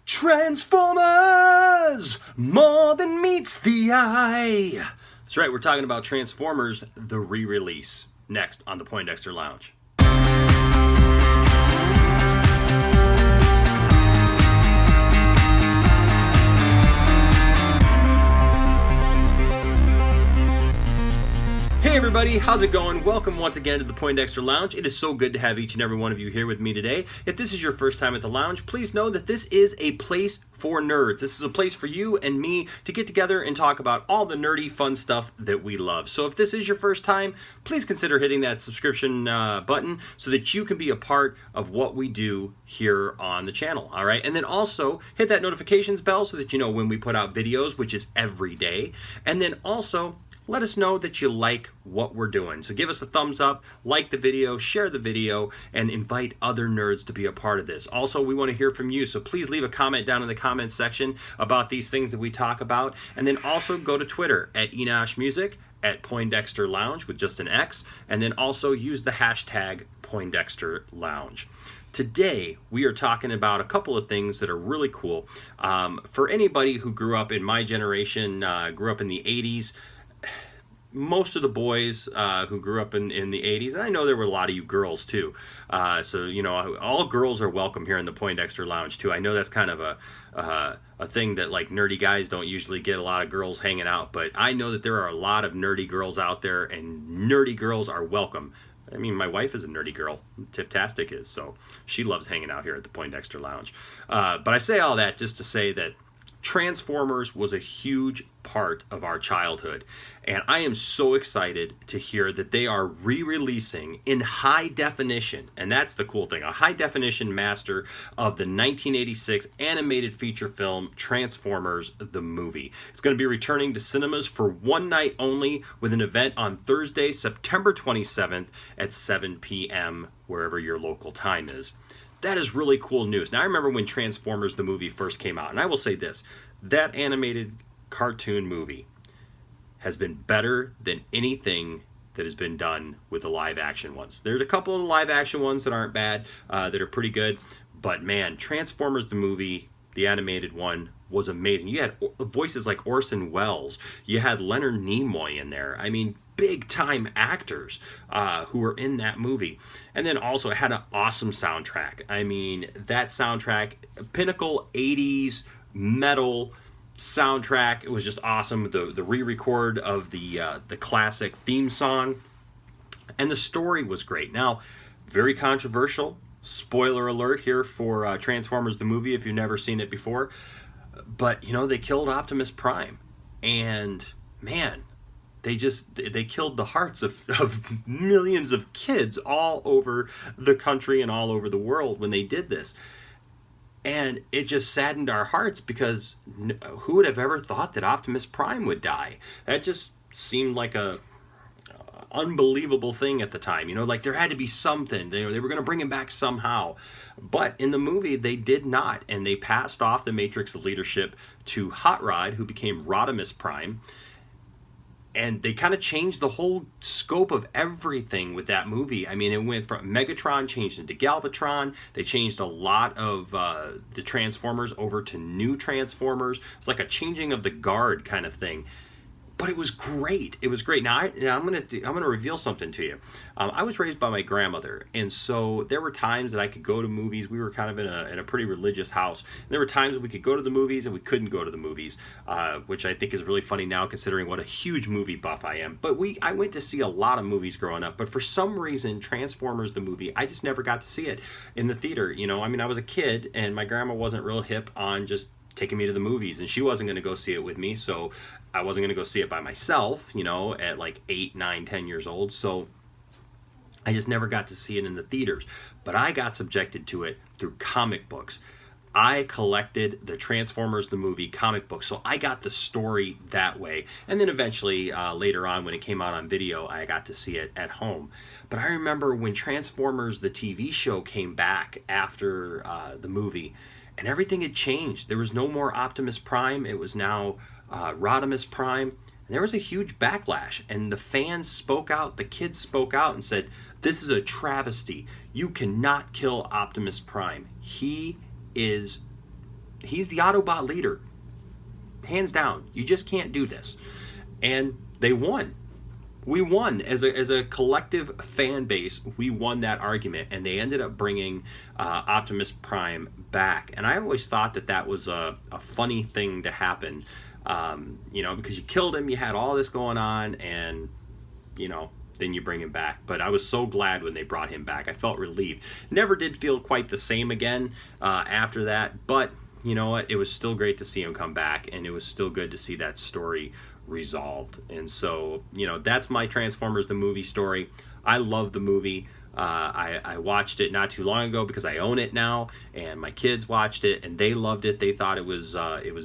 Transformers! More than meets the eye! That's right, we're talking about Transformers, the re-release. Next on the Poindexter Lounge. Hey everybody, how's it going? Welcome once again to the Poindexter Lounge. It is so good to have each and every one of you here with me today. If this is your first time at the lounge, please know that this is a place for nerds. This is a place for you and me to get together and talk about all the nerdy fun stuff that we love. So if this is your first time, please consider hitting that subscription button so that you can be a part of what we do here on the channel. All right, and then also hit that notifications bell so that you know when we put out videos, which is every day. And then also let us know that you like what we're doing. So give us a thumbs up, like the video, share the video, and invite other nerds to be a part of this. Also, we want to hear from you, so please leave a comment down in the comments section about these things that we talk about. And then also go to Twitter at Enosh Music, at Poindexter Lounge with just an X, and then also use the hashtag Poindexter Lounge. Today, we are talking about a couple of things that are really cool. For anybody who grew up in my generation, grew up in the 80s, most of the boys who grew up in the 80s, and I know there were a lot of you girls too, so you know, all girls are welcome here in the Poindexter Lounge too. I know that's kind of a thing that like nerdy guys don't usually get a lot of girls hanging out, but I know that there are a lot of nerdy girls out there, and nerdy girls are welcome. I mean, my wife is a nerdy girl, Tiff-tastic is, so she loves hanging out here at the Poindexter Lounge. But I say all that just to say that Transformers was a huge part of our childhood, and I am so excited to hear that they are re-releasing in high definition, and that's the cool thing, a high definition master of the 1986 animated feature film Transformers the movie. It's going to be returning to cinemas for one night only with an event on Thursday, September 27th at 7 p.m. wherever your local time is. That is really cool news. Now, I remember when Transformers the movie first came out, and I will say this, that animated cartoon movie has been better than anything that has been done with the live action ones. There's a couple of live action ones that aren't bad, that are pretty good, but man, Transformers the movie, the animated one, was amazing. You had voices like Orson Welles, you had Leonard Nimoy in there. I mean, big time actors who were in that movie. And then also it had an awesome soundtrack. I mean, that soundtrack, pinnacle 80s metal soundtrack, it was just awesome. The re-record of the classic theme song, and the story was great. Now, very controversial, spoiler alert here for Transformers the movie if you've never seen it before, but you know, they killed Optimus Prime, and man, they killed the hearts of millions of kids all over the country and all over the world when they did this. And it just saddened our hearts, because who would have ever thought that Optimus Prime would die? That just seemed like a unbelievable thing at the time. You know, like there had to be something. They were going to bring him back somehow. But in the movie, they did not. And they passed off the Matrix leadership to Hot Rod, who became Rodimus Prime. And they kind of changed the whole scope of everything with that movie. I mean, it went from Megatron changed into Galvatron. They changed a lot of the Transformers over to new Transformers. It's like a changing of the guard kind of thing. But it was great. It was great. Now, I'm gonna reveal something to you. I was raised by my grandmother, and so there were times that I could go to movies. We were kind of in a pretty religious house. And there were times that we could go to the movies and we couldn't go to the movies, which I think is really funny now considering what a huge movie buff I am. But I went to see a lot of movies growing up, but for some reason, Transformers the movie, I just never got to see it in the theater. You know, I mean, I was a kid, and my grandma wasn't real hip on just taking me to the movies, and she wasn't going to go see it with me, so I wasn't going to go see it by myself, you know, at like 8, 9, 10 years old, so I just never got to see it in the theaters. But I got subjected to it through comic books. I collected the Transformers the movie comic book, so I got the story that way. And then eventually, later on, when it came out on video, I got to see it at home. But I remember when Transformers the TV show came back after the movie, and everything had changed. There was no more Optimus Prime. It was now Rodimus Prime. And there was a huge backlash. And the fans spoke out. The kids spoke out and said, this is a travesty. You cannot kill Optimus Prime. He is he's the Autobot leader. Hands down. You just can't do this. And they won. We won as a collective fan base. We won that argument, and they ended up bringing Optimus Prime back. And I always thought that was a funny thing to happen, because you killed him, you had all this going on, and then you bring him back. But I was so glad when they brought him back. I felt relieved. Never did feel quite the same again after that, but you know what? It was still great to see him come back, and it was still good to see that story resolved. And so, that's my Transformers the movie story. I love the movie. I watched it not too long ago because I own it now, and my kids watched it and they loved it. They thought it was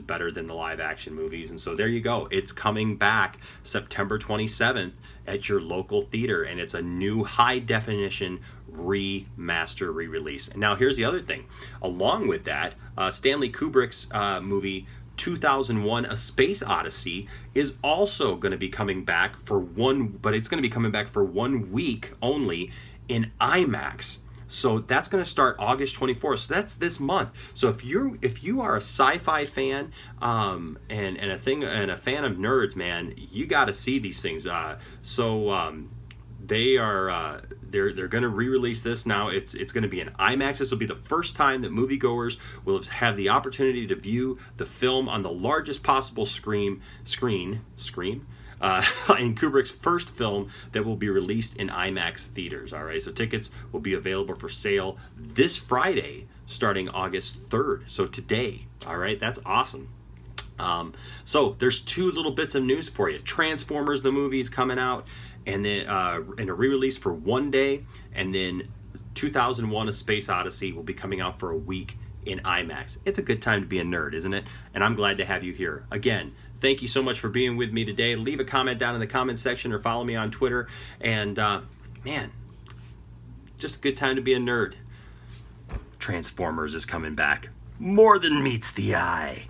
better than the live action movies. And so there you go. It's coming back September 27th at your local theater, and it's a new high definition remaster re-release. And now here's the other thing. Along with that, Stanley Kubrick's movie 2001 A Space Odyssey is also going to be coming back but it's going to be coming back for 1 week only in IMAX. So that's going to start August 24th. So that's this month. So if you are a sci-fi fan and a fan of nerds, man, you got to see these things. They're going to re-release this now. It's going to be in IMAX. This will be the first time that moviegoers will have the opportunity to view the film on the largest possible screen in Kubrick's first film that will be released in IMAX theaters. All right, so tickets will be available for sale this Friday, starting August 3rd. So today. All right, that's awesome. So there's 2 little bits of news for you. Transformers the movie is coming out, and then in a re-release for 1 day, and then 2001 A Space Odyssey will be coming out for a week in IMAX. It's a good time to be a nerd, isn't it? And I'm glad to have you here. Again, thank you so much for being with me today. Leave a comment down in the comment section or follow me on Twitter. And man, just a good time to be a nerd. Transformers is coming back. More than meets the eye.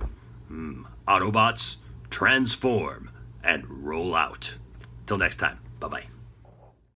Autobots, transform and roll out. Till next time. Bye-bye.